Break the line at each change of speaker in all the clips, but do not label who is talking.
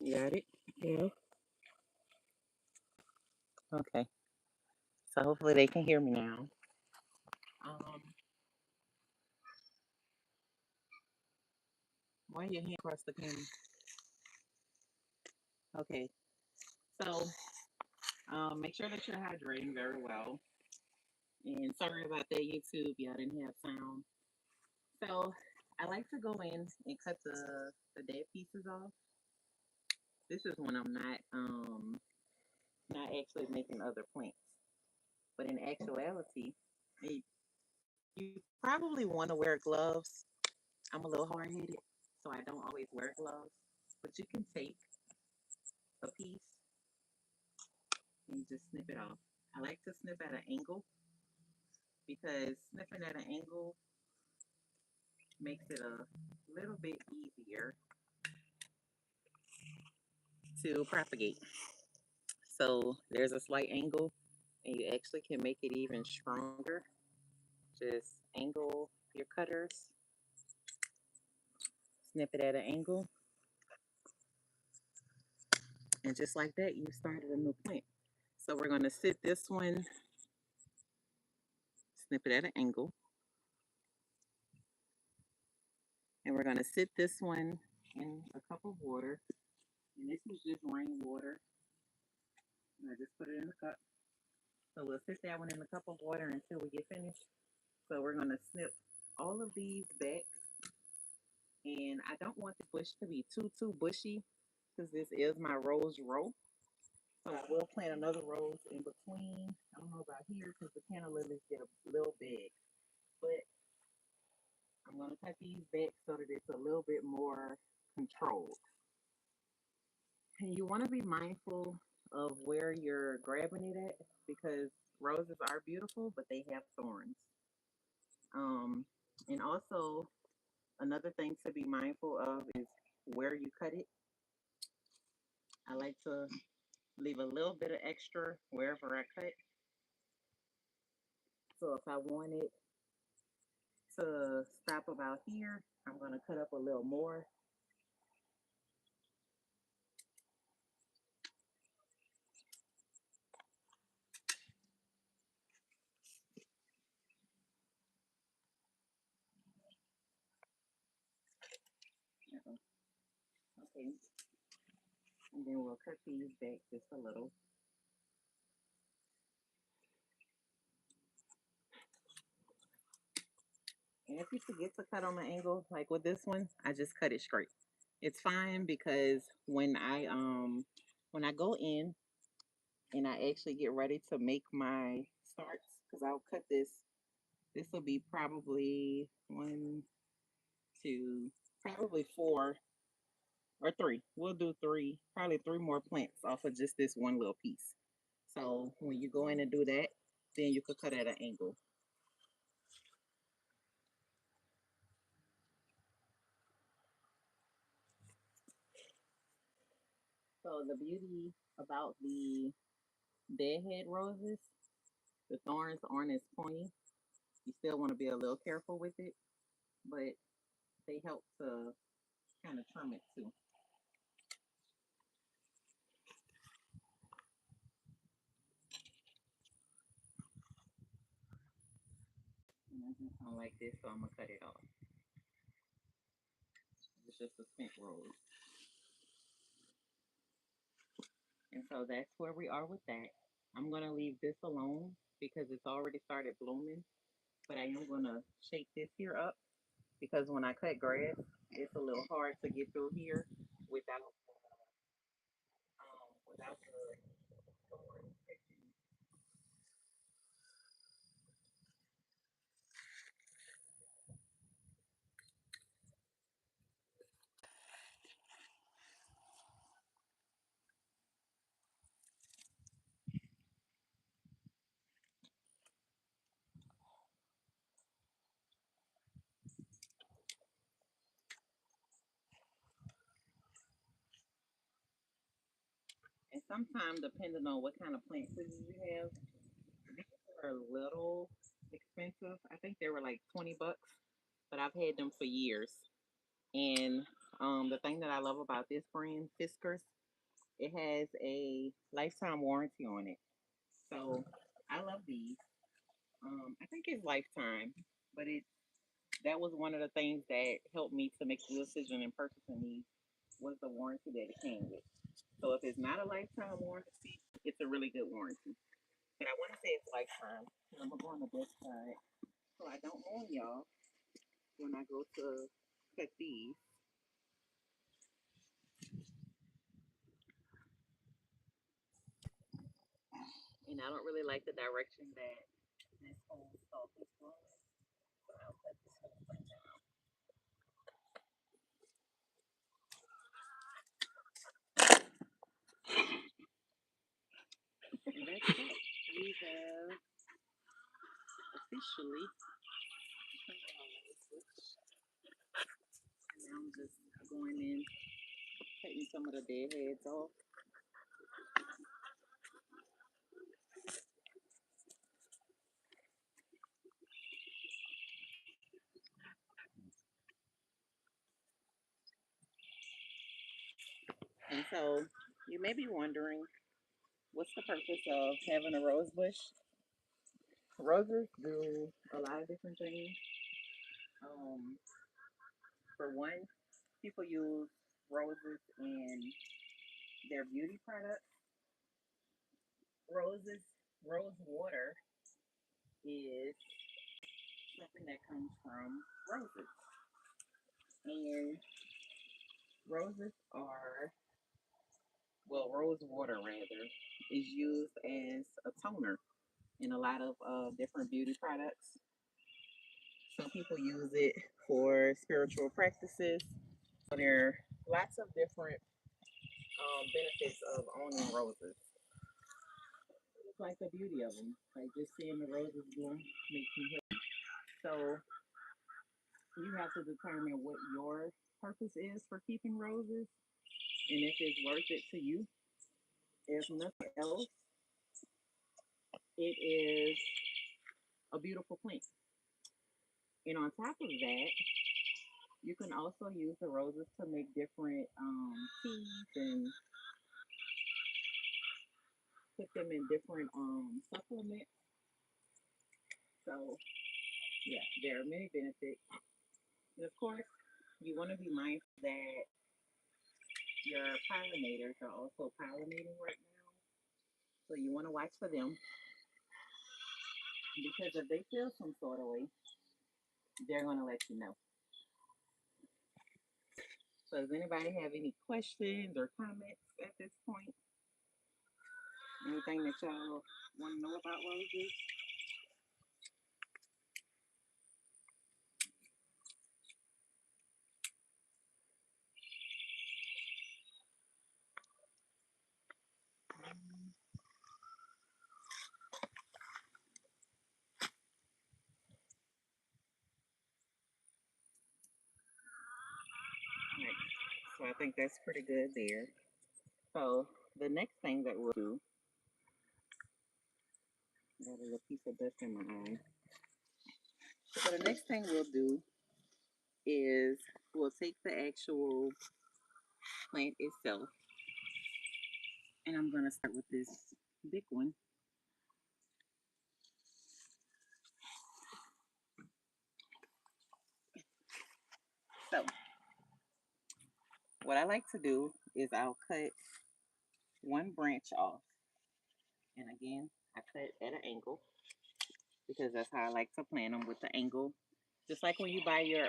Got it? Yeah. Okay. So hopefully they can hear me now. Um, why your hand across the camera? Okay. So make sure that you're hydrating very well. And sorry about that, YouTube. Y'all didn't have sound. So I like to go in and cut the dead pieces off. This is when I'm not actually making other plants. But in actuality, you you probably want to wear gloves. I'm a little hard headed, so I don't always wear gloves. But you can take a piece and just snip it off. I like to snip at an angle because snipping at an angle makes it a little bit easier to propagate. So there's a slight angle, and you actually can make it even stronger. Just angle your cutters, snip it at an angle, and just like that, you started a new plant. So we're going to sit this one, snip it at an angle, and we're going to sit this one in a cup of water. And this is just rainwater. And I just put it in the cup. So we'll sit that one in a cup of water until we get finished. So we're going to snip all of these back. And I don't want the bush to be too bushy because this is my rose row. So I will plant another rose in between. I don't know about here because the canna lilies get a little big. But I'm going to cut these back so that it's a little bit more controlled. And you want to be mindful of where you're grabbing it at because roses are beautiful, but they have thorns. Um, and also, another thing to be mindful of is where you cut it. I like to leave a little bit of extra wherever I cut. So if I want it to stop about here, I'm going to cut up a little more. Okay. And then we'll cut these back just a little. And if you forget to cut on the angle, like with this one, I just cut it straight. It's fine because when I go in and I actually get ready to make my starts, because I'll cut this. This will be probably one, two, probably four or three. We'll do three, probably three more plants off of just this one little piece. So when you go in and do that, then you could cut at an angle. So the beauty about the deadhead roses, the thorns aren't as pointy. You still want to be a little careful with it, but they help to kind of trim it too. And I just don't like this, so I'm gonna cut it off. It's just a spent rose. And so that's where we are with that. I'm gonna leave this alone because it's already started blooming. But I am gonna shake this here up because when I cut grass, it's a little hard to get through here without the thorn section. And sometimes, depending on what kind of plant scissors you have, these are a little expensive. I think they were like $20, but I've had them for years. And The thing that I love about this brand, Fiskars, it has a lifetime warranty on it. So I love these. I think it's lifetime, but that was one of the things that helped me to make the decision in purchasing these was the warranty that it came with. So if it's not a lifetime warranty, it's a really good warranty. But I want to say it's lifetime. I'm gonna go on the best side so I don't warn y'all when I go to cut these. And I don't really like the direction that this whole stalk is going. So I'll cut this whole thing down. And that's it. We have officially and now I'm just going in, cutting some of the dead heads off. And so you may be wondering, what's the purpose of having a rose bush? Roses do a lot of different things. Um, for one, people use roses in their beauty products. Roses, rose water is something that comes from roses. And roses are, well, rose water rather, is used as a toner in a lot of different beauty products. Some people use it for spiritual practices. So there are lots of different benefits of owning roses. It's like the beauty of them. Like just seeing the roses bloom makes me happy. So you have to determine what your purpose is for keeping roses and if it's worth it to you. If nothing else, it is a beautiful plant. And on top of that, you can also use the roses to make different teas and put them in different supplements. So yeah, there are many benefits. And of course, you want to be mindful that your pollinators are also pollinating right now. So you want to watch for them because if they feel some sort of way, they're going to let you know. So does anybody have any questions or comments at this point? Anything that y'all want to know about roses? Right. So I think that's pretty good there. So the next thing that we'll do, got a little piece of dust in my eye. So the next thing we'll do is we'll take the actual plant itself, and I'm gonna start with this big one. So what I like to do is I'll cut one branch off, and again I cut at an angle because that's how I like to plant them with the angle. Just like when you buy your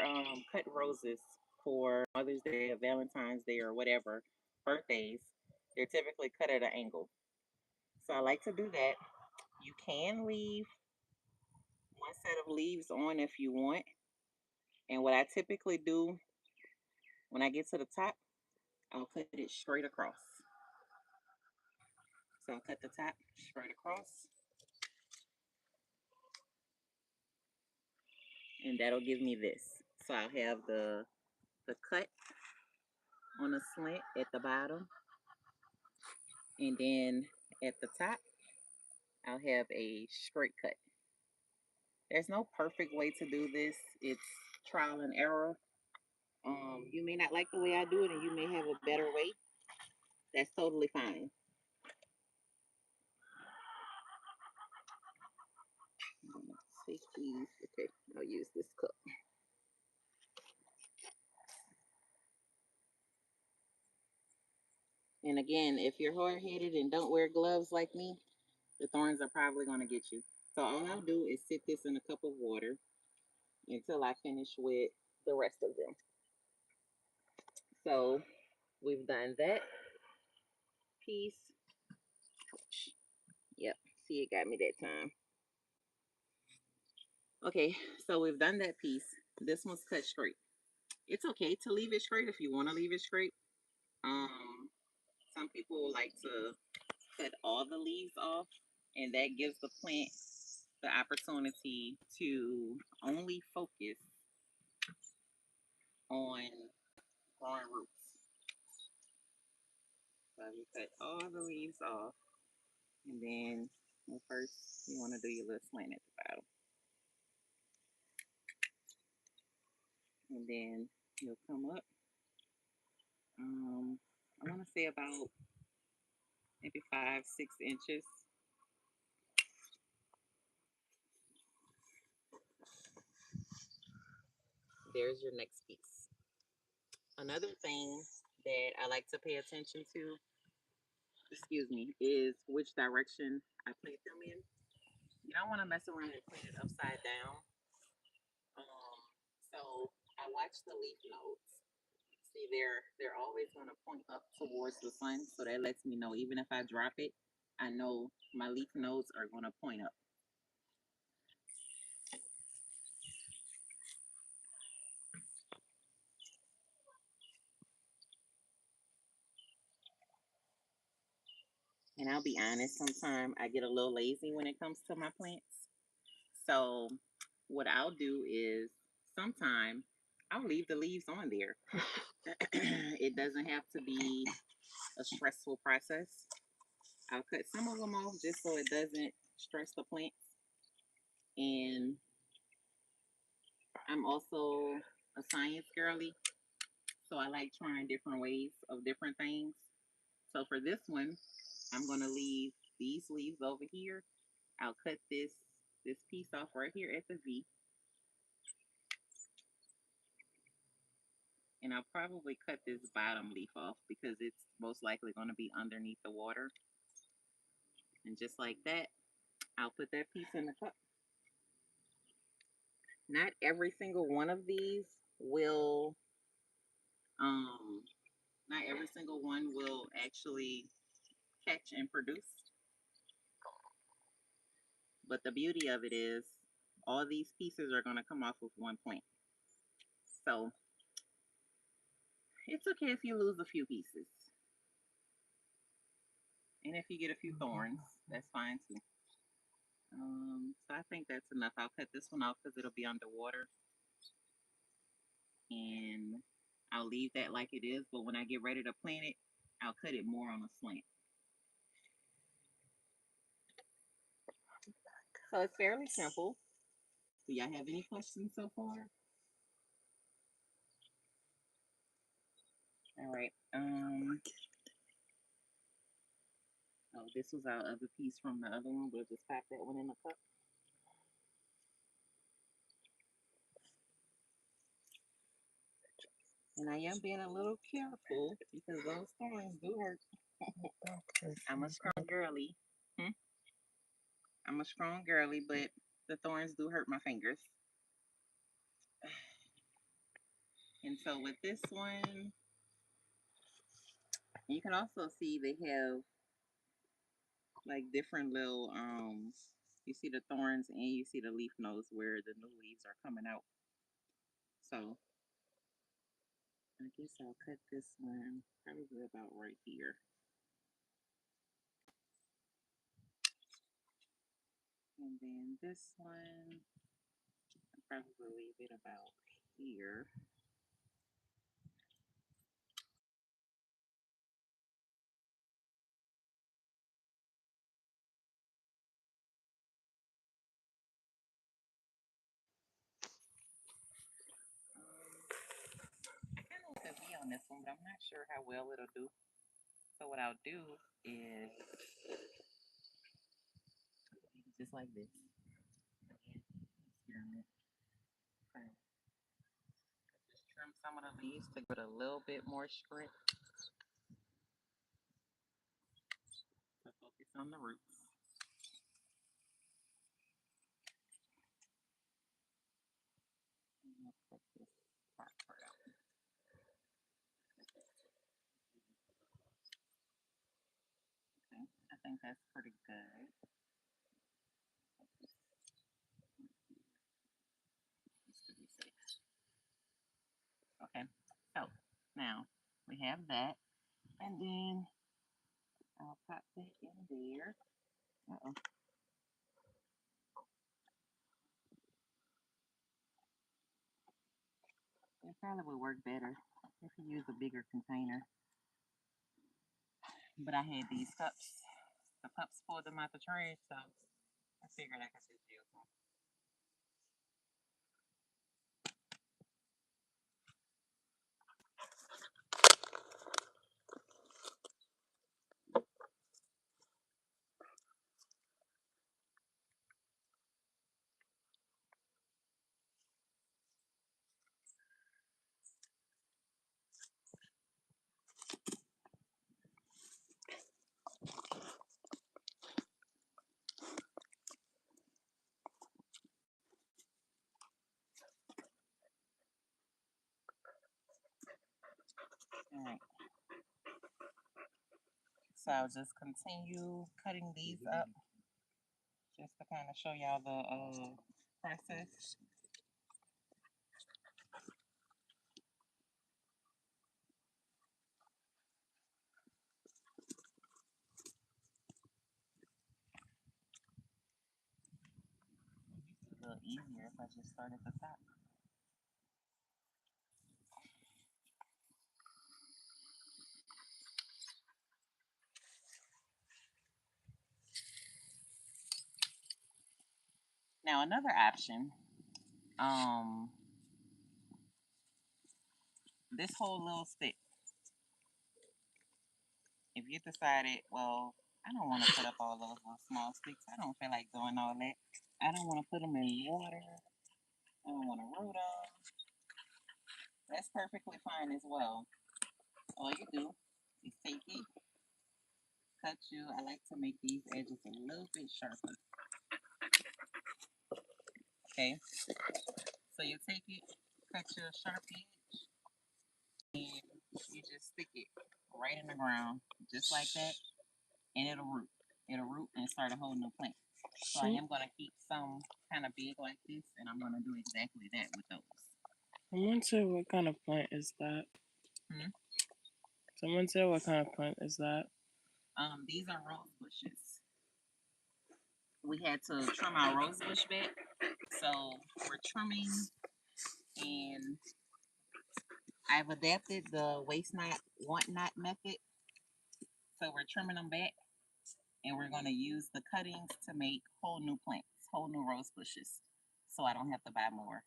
cut roses for Mother's Day or Valentine's Day or whatever birthdays, they're typically cut at an angle. So I like to do that. You can leave one set of leaves on if you want. And what I typically do when I get to the top, I'll cut it straight across. So I'll cut the top straight across, and that'll give me this. So I'll have the cut on a slant at the bottom, and then at the top, I'll have a straight cut. There's no perfect way to do this. It's trial and error. You may not like the way I do it, and you may have a better way. That's totally fine. Take these. Okay, I'll use this cup. And again, if you're hard-headed and don't wear gloves like me, the thorns are probably going to get you. So all I'll do is sit this in a cup of water until I finish with the rest of them. So we've done that piece. Ouch. Yep, see, it got me that time. Okay, so we've done that piece. This one's cut straight. It's okay to leave it straight if you want to leave it straight. Some people like to cut all the leaves off, and that gives the plant the opportunity to only focus on growing roots. So you cut all the leaves off, and then first you want to do your little slant at the bottom, and then you'll come up. I want to say about maybe 5-6 inches. There's your next piece. Another thing that I like to pay attention to, excuse me, is which direction I plant them in. You don't want to mess around and plant it upside down. So I watch the leaf nodes. See, they're always going to point up towards the sun, so that lets me know even if I drop it, I know my leaf nodes are going to point up. And I'll be honest, sometimes I get a little lazy when it comes to my plants. So what I'll do is sometimes I'll leave the leaves on there. It doesn't have to be a stressful process. I'll cut some of them off just so it doesn't stress the plants. And I'm also a science girly, so I like trying different ways of different things. So for this one, I'm gonna leave these leaves over here. I'll cut this piece off right here at the V. And I'll probably cut this bottom leaf off because it's most likely going to be underneath the water. And just like that, I'll put that piece in the cup. Not every single one of these will, not every single one will actually catch and produce. But the beauty of it is all these pieces are going to come off with one plant. So it's okay if you lose a few pieces. And if you get a few thorns, that's fine too. So I think that's enough. I'll cut this one off because it'll be underwater. And I'll leave that like it is. But when I get ready to plant it, I'll cut it more on a slant. So it's fairly simple. Do y'all have any questions so far? All right. Oh, this was our other piece from the other one. We'll just pop that one in the cup. And I am being a little careful because those thorns do hurt. I'm a strong girly. I'm a strong girly, but the thorns do hurt my fingers. And so with this one, you can also see they have like different little you see the thorns and you see the leaf nodes where the new leaves are coming out. So I guess I'll cut this one probably about right here. And then this one, I'll probably leave it about here. on this one, but I'm not sure how well it'll do. So what I'll do is just like this. Experiment. Okay. Just trim some of the leaves to give it a little bit more strength. So focus on the roots. And I'll cut this top part out. Okay, I think that's pretty good. Just to be safe. Okay, so now we have that, and then I'll pop that in there. Uh-oh. It probably would work better if you use a bigger container. But I had these cups. The pups pulled them out the trash, so I figured I could just use them. All right. So I'll just continue cutting these up just to kind of show y'all the process. It's a little easier if I just start at the top. Now another option, this whole little stick. If you decided, well, I don't want to put up all those little small sticks. I don't feel like doing all that. I don't want to put them in water. I don't want to root them. That's perfectly fine as well. All you do is take it, cut you. I like to make these edges a little bit sharper. Okay, so you take it, cut your sharp edge, and you just stick it right in the ground, just like that, and it'll root. It'll root and start a whole new plant. So I am going to keep some kind of big like this, and I'm going to do exactly that with those.
Someone said, what kind of plant is that? Someone said, what kind of plant is that?
These are rose bushes. We had to trim our rose bush back, so we're trimming, and I've adapted the waste not, want not method. So we're trimming them back, and we're going to use the cuttings to make whole new plants, whole new rose bushes, so I don't have to buy more.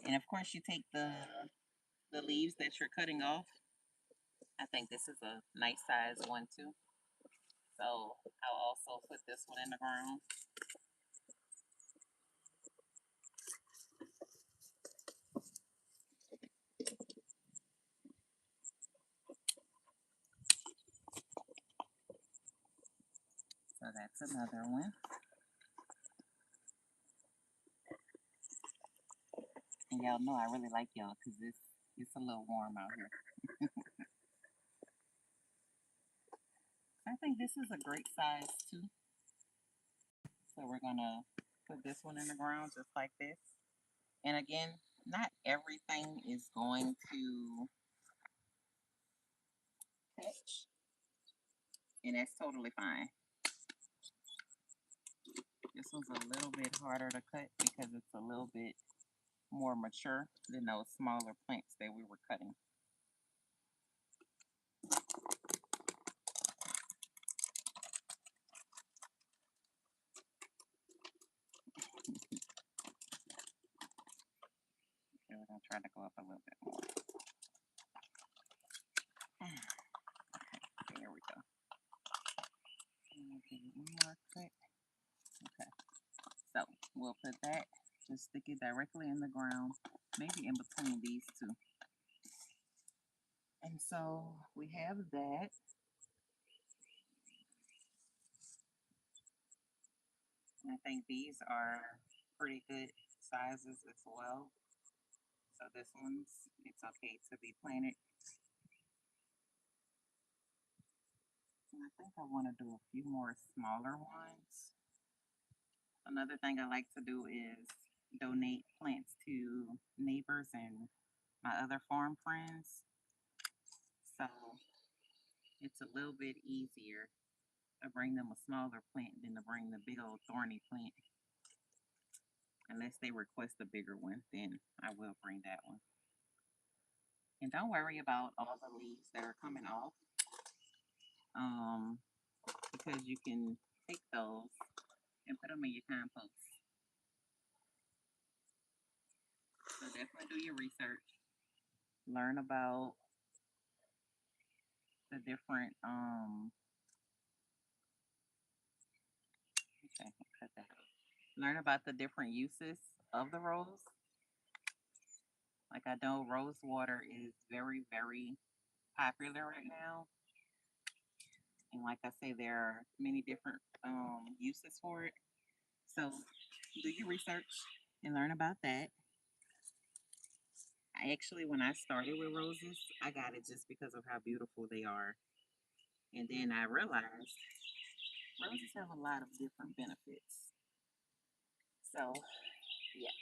And of course, you take the leaves that you're cutting off. I think this is a nice size one too. So I'll also put this one in the ground. So that's another one. And y'all know I really like y'all because it's a little warm out here. I think this is a great size too. So we're gonna put this one in the ground just like this. And again, not everything is going to catch, and that's totally fine. This one's a little bit harder to cut because it's a little bit more mature than those smaller plants that we were cutting. try to go up a little bit more. Okay, there we go. Give it one more click. Okay, so we'll put that, just stick it directly in the ground, maybe in between these two. And so we have that. And I think these are pretty good sizes as well. So this one's, it's okay to be planted. And I think I want to do a few more smaller ones. Another thing I like to do is donate plants to neighbors and my other farm friends. So it's a little bit easier to bring them a smaller plant than to bring the big old thorny plant. Unless they request a bigger one, then I will bring that one. And don't worry about all the leaves that are coming off, because you can take those and put them in your compost. So definitely do your research. Learn about the different, okay, I'll cut that out. Learn about the different uses of the rose. Like I know rose water is very, very popular right now. And like I say, there are many different uses for it. So do your research and learn about that. I actually, when I started with roses, I got it just because of how beautiful they are. And then I realized roses have a lot of different benefits. So, yeah,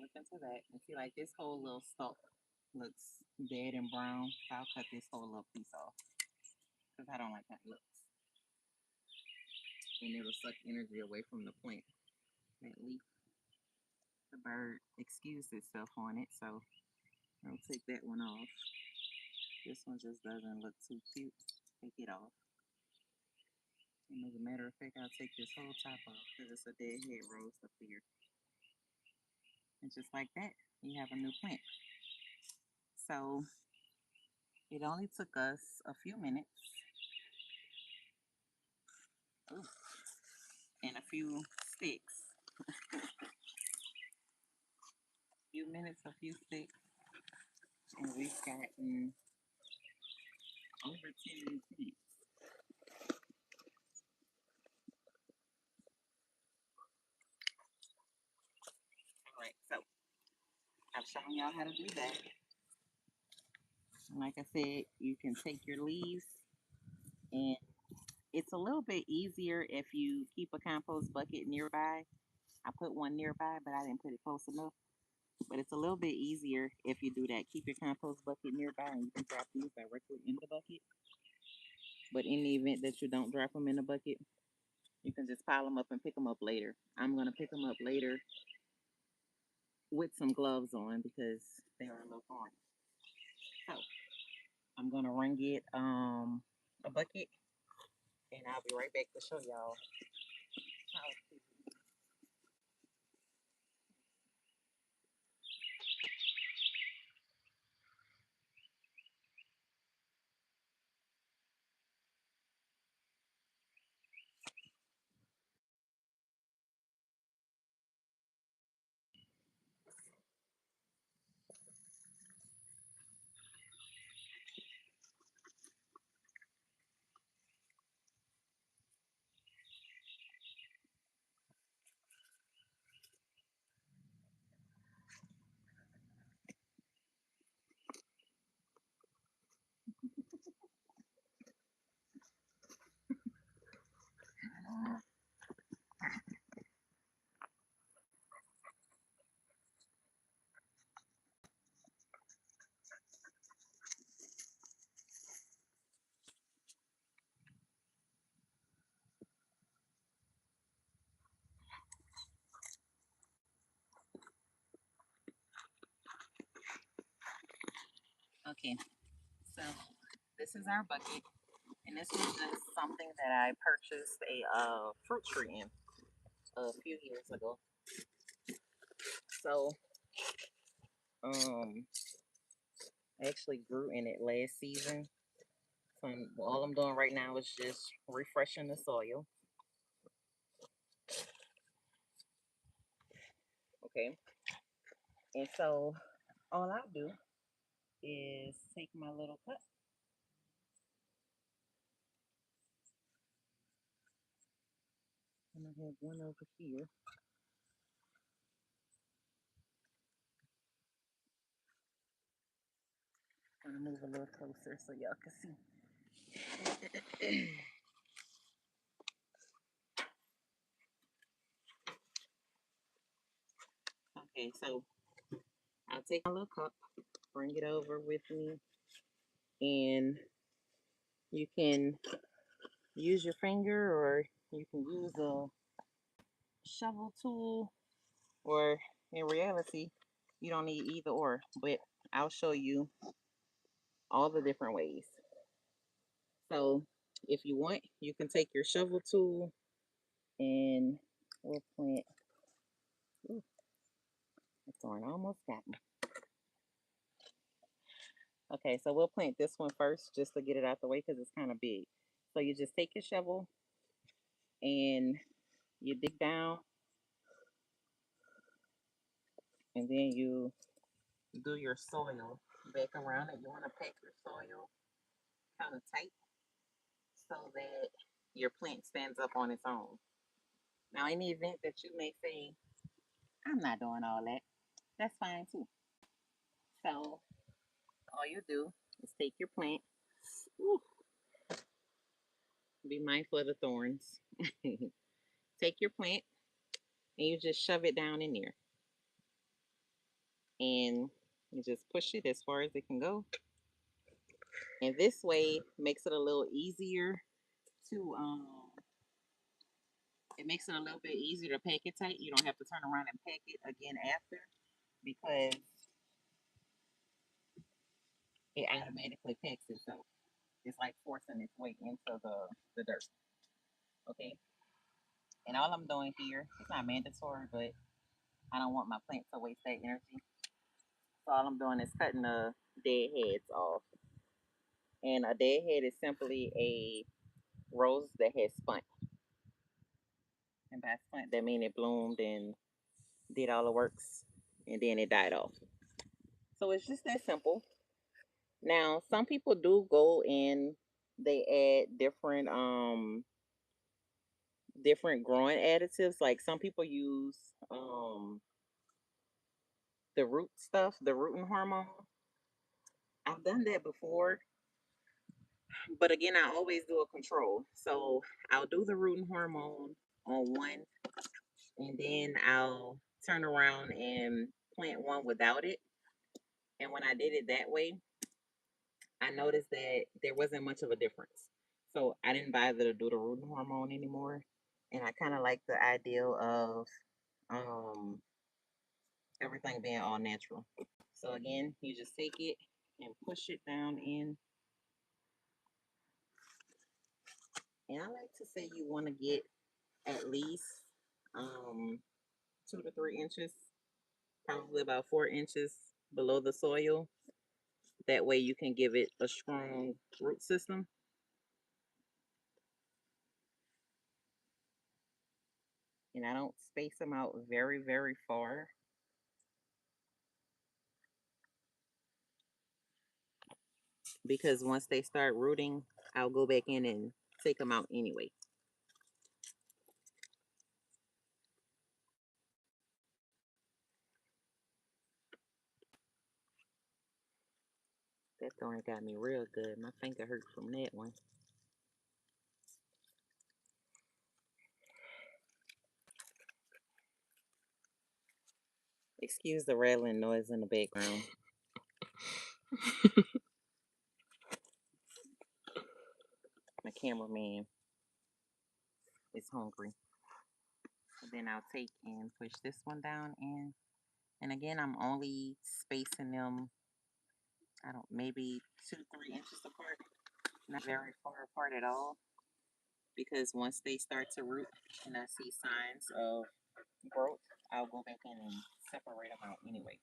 look into that and see, like this whole little stalk looks dead and brown. So I'll cut this whole little piece off because I don't like how it looks. And it'll suck energy away from the plant. That leaf, the bird excused itself on it, so I'll take that one off. This one just doesn't look too cute. Take it off. And as a matter of fact, I'll take this whole top off because it's a deadhead rose up here. And just like that, you have a new plant. So it only took us a few minutes. Ooh, and a few sticks. Few minutes, a few sticks. And we've gotten over 10 new plants. Alright, so I've shown y'all how to do that. Like I said, you can take your leaves, and it's a little bit easier if you keep a compost bucket nearby. I put one nearby, but I didn't put it close enough. But it's a little bit easier if you do that. Keep your compost bucket nearby and you can drop these directly in the bucket. But in the event that you don't drop them in the bucket, you can just pile them up and pick them up later. I'm going to pick them up later with some gloves on because they are a little thorny. So I'm going to ring it a bucket, and I'll be right back to show y'all how to. Okay, so this is our bucket, and this was just something that I purchased a fruit tree in a few years ago. So actually grew in it last season. So all I'm doing right now is just refreshing the soil. Okay. And so all I'll do is take my little cup. And I have one over here. I'm gonna move a little closer so y'all can see. Okay, so I'll take my little cup, bring it over with me, and you can use your finger or you can use a shovel tool, or in reality, you don't need either or, but I'll show you all the different ways. So if you want, you can take your shovel tool and we'll plant. Ooh, the thorn almost got me. Okay, so we'll plant this one first just to get it out the way because it's kind of big. So you just take your shovel and you dig down, and then you do your soil back around it. You want to pack your soil kind of tight so that your plant stands up on its own. Now, in the event that you may say, I'm not doing all that, that's fine too. So all you do is take your plant. Ooh, be mindful of the thorns. Take your plant and you just shove it down in there. And you just push it as far as it can go. And this way makes it a little easier to it makes it a little bit easier to pack it tight. You don't have to turn around and pack it again after, because it automatically packs itself. It's like forcing its way into the dirt. Okay. And all I'm doing here, it's not mandatory, but I don't want my plant to waste that energy. So all I'm doing is cutting the dead heads off. And a dead head is simply a rose that has spun. And by spun, that means it bloomed and did all the works and then it died off. So it's just that simple. Now, some people do go and they add different growing additives. Like some people use the root stuff, the rooting hormone. I've done that before, but again, I always do a control. So I'll do the rooting hormone on one, and then I'll turn around and plant one without it. And when I did it that way, I noticed that there wasn't much of a difference. So I didn't bother to do the rooting hormone anymore. And I kind of like the idea of um, everything being all natural. So again, you just take it and push it down in. And I like to say you want to get at least um, 2 to 3 inches, probably about 4 inches below the soil. That way you can give it a strong root system. And I don't space them out very, very far. Because once they start rooting, I'll go back in and take them out anyway. That thorn got me real good. My finger hurt from that one. Excuse the rattling noise in the background. My cameraman is hungry. And then I'll take and push this one down in. And again, I'm only spacing them, I don't, maybe 2, 3 inches apart. Not very far apart at all. Because once they start to root and I see signs of growth, I'll go back in and separate them out anyway.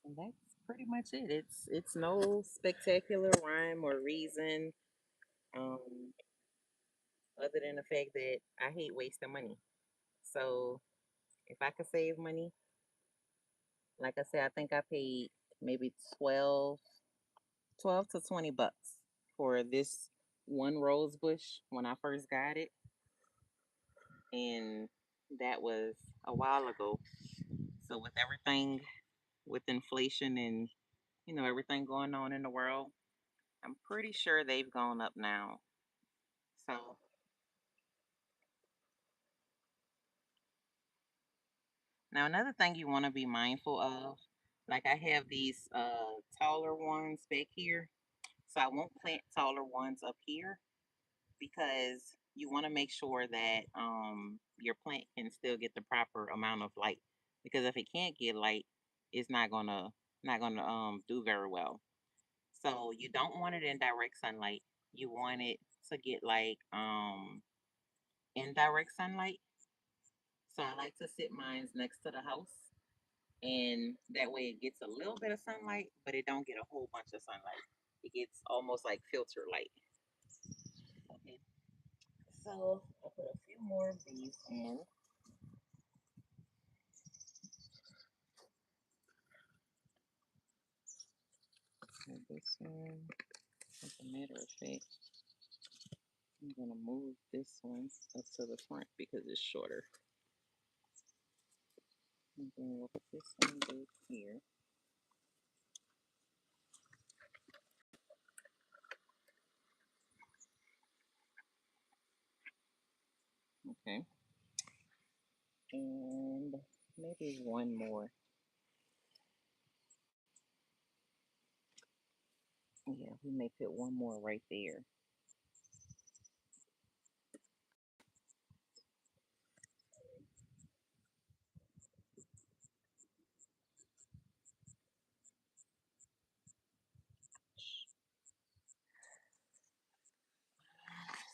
And that's pretty much it. It's no spectacular rhyme or reason, um, other than the fact that I hate wasting money. So if I could save money, like I said, I think I paid maybe 12 to 20 bucks for this one rose bush when I first got it. And that was a while ago. So with everything, with inflation and everything going on in the world, I'm pretty sure they've gone up now. So now another thing you want to be mindful of, like I have these taller ones back here, so I won't plant taller ones up here because you want to make sure that your plant can still get the proper amount of light. Because if it can't get light, it's not gonna do very well. So you don't want it in direct sunlight. You want it to get like indirect sunlight. So I like to sit mine next to the house, and that way it gets a little bit of sunlight, but it don't get a whole bunch of sunlight. It gets almost like filter light. Okay. So I'll put a few more of these in. And this one, as a matter of fact, I'm gonna move this one up to the front because it's shorter. And then we'll put this one back here. Okay. And maybe one more. Yeah, we may put one more right there.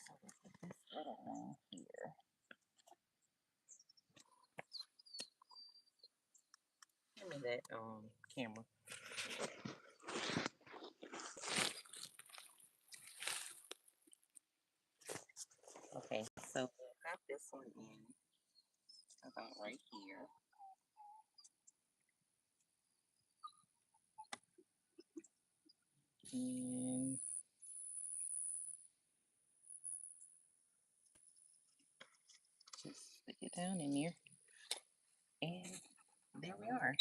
So we'll put this little one here. Give me that camera. Okay, so we'll pop this one in about right here. And just stick it down in there. And there we are.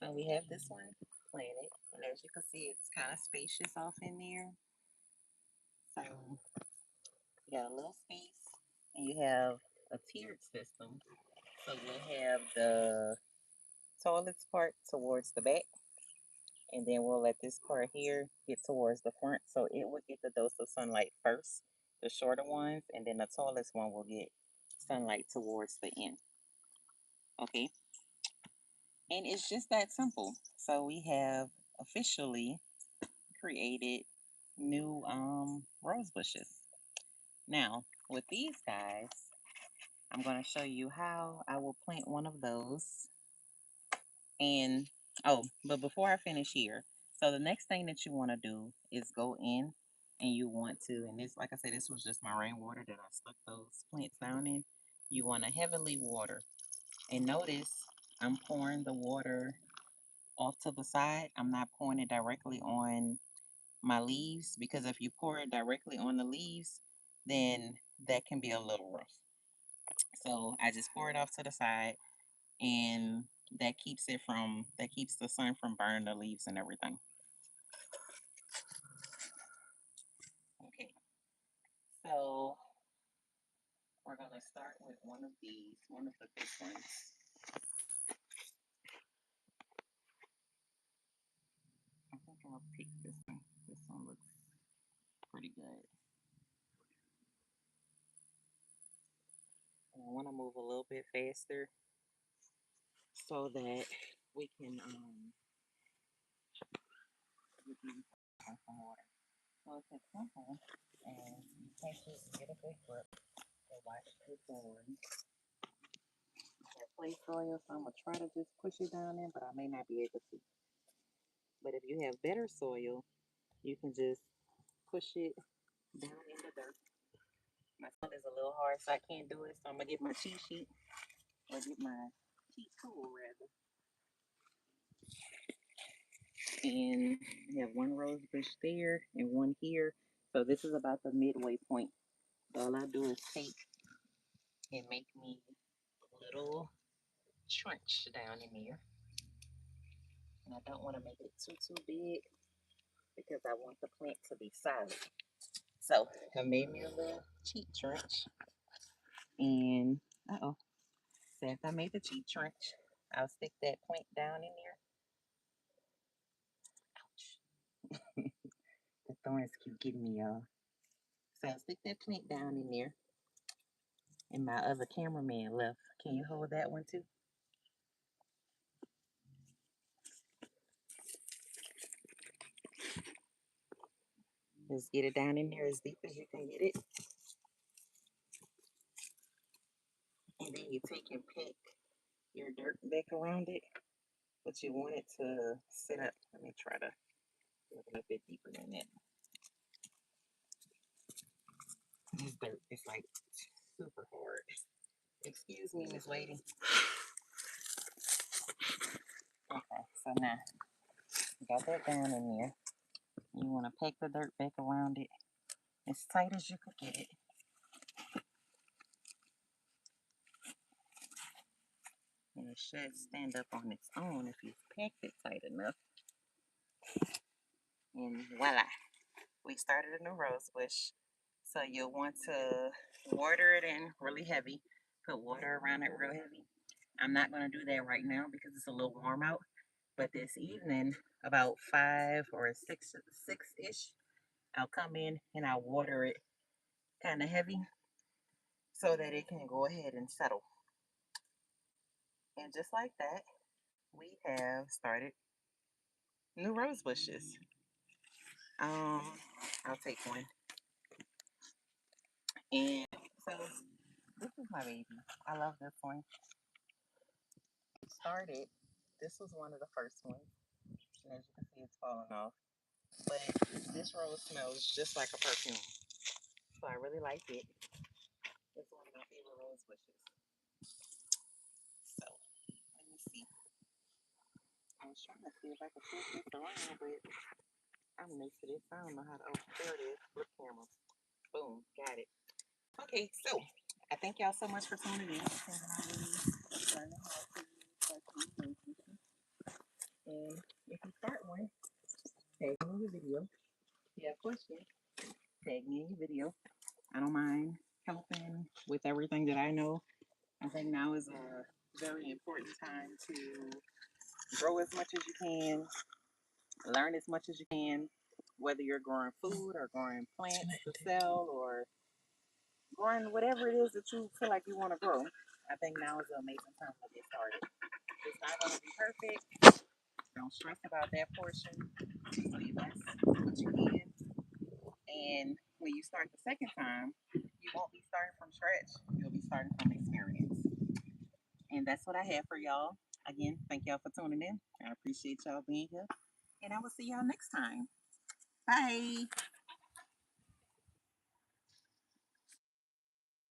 So we have this one planted. And as you can see, it's kind of spacious off in there. So you got a little space and you have a tiered system. So you'll have the toilets part towards the back, and then we'll let this part here get towards the front so it will get the dose of sunlight first, the shorter ones, and then the tallest one will get sunlight towards the end. Okay, and it's just that simple. So we have officially created new rose bushes. Now with these guys, I'm going to show you how I will plant one of those. And oh, but before I finish here, so the next thing that you want to do is go in and you want to, and this, like I said, this was just my rainwater that I stuck those plants down in. You want to heavily water. And notice I'm pouring the water off to the side. I'm not pouring it directly on my leaves because if you pour it directly on the leaves, then that can be a little rough. So I just pour it off to the side, and that keeps the sun from burning the leaves and everything. Okay, so we're gonna start with one of these, one of the big ones. I think I'll pick this one. This one looks pretty good. And I want to move a little bit faster so that we can have some water. So it's as simple as you can't just get a big grip and watch it going. Play soil, so I'm gonna try to just push it down in, but I may not be able to. But if you have better soil, you can just push it down in the dirt. My son is a little hard, so I can't do it. So I'm gonna get my cheat sheet, or get my cheat tool rather. And I have one rose bush there and one here. So this is about the midway point. So all I do is take and make me a little trench down in here. And I don't want to make it too big because I want the plant to be solid. So I made me a little cheat trench. And so after I made the cheat trench, I'll stick that plant down in there. Ouch. The thorns keep getting me, y'all. So I'll stick that plant down in there. And my other cameraman left. Can you hold that one too? Just get it down in there as deep as you can get it. And then you take and pick your dirt back around it. But you want it to sit up. Let me try to go a little bit deeper than that. This dirt is like super hard. Excuse me, Miss Lady. Okay, so now you got that down in there. You want to pack the dirt back around it as tight as you could get it. And it should stand up on its own if you've packed it tight enough. And voila, we started a new rose bush. So you'll want to water it in really heavy. Put water around it real heavy. I'm not going to do that right now because it's a little warm out. But this evening, about 5 or 6-ish, I'll come in and I'll water it kind of heavy so that it can go ahead and settle. And just like that, we have started new rose bushes. I'll take one. And so this is my baby. I love this one. Started. This was one of the first ones. And as you can see, it's falling off. But this rose smells just like a perfume. So I really like it. It's one of my favorite rose bushes. So let me see. I was trying to see if I could flip this around, but I'm new to this. I don't know how to. Oh, there it is. Flip camera. Boom. Got it. Okay, so I thank y'all so much for tuning in. And if you start one, tag me in your video. If you have questions, tag me in your video. I don't mind helping with everything that I know. I think now is a very important time to grow as much as you can, learn as much as you can, whether you're growing food or growing plants to sell or growing whatever it is that you feel like you want to grow. I think now is an amazing time to get started. It's not going to be perfect. Don't stress about that portion. So you best what you can. And when you start the second time, you won't be starting from scratch. You'll be starting from experience. And that's what I have for y'all. Again, thank y'all for tuning in. I appreciate y'all being here. And I will see y'all next time. Bye.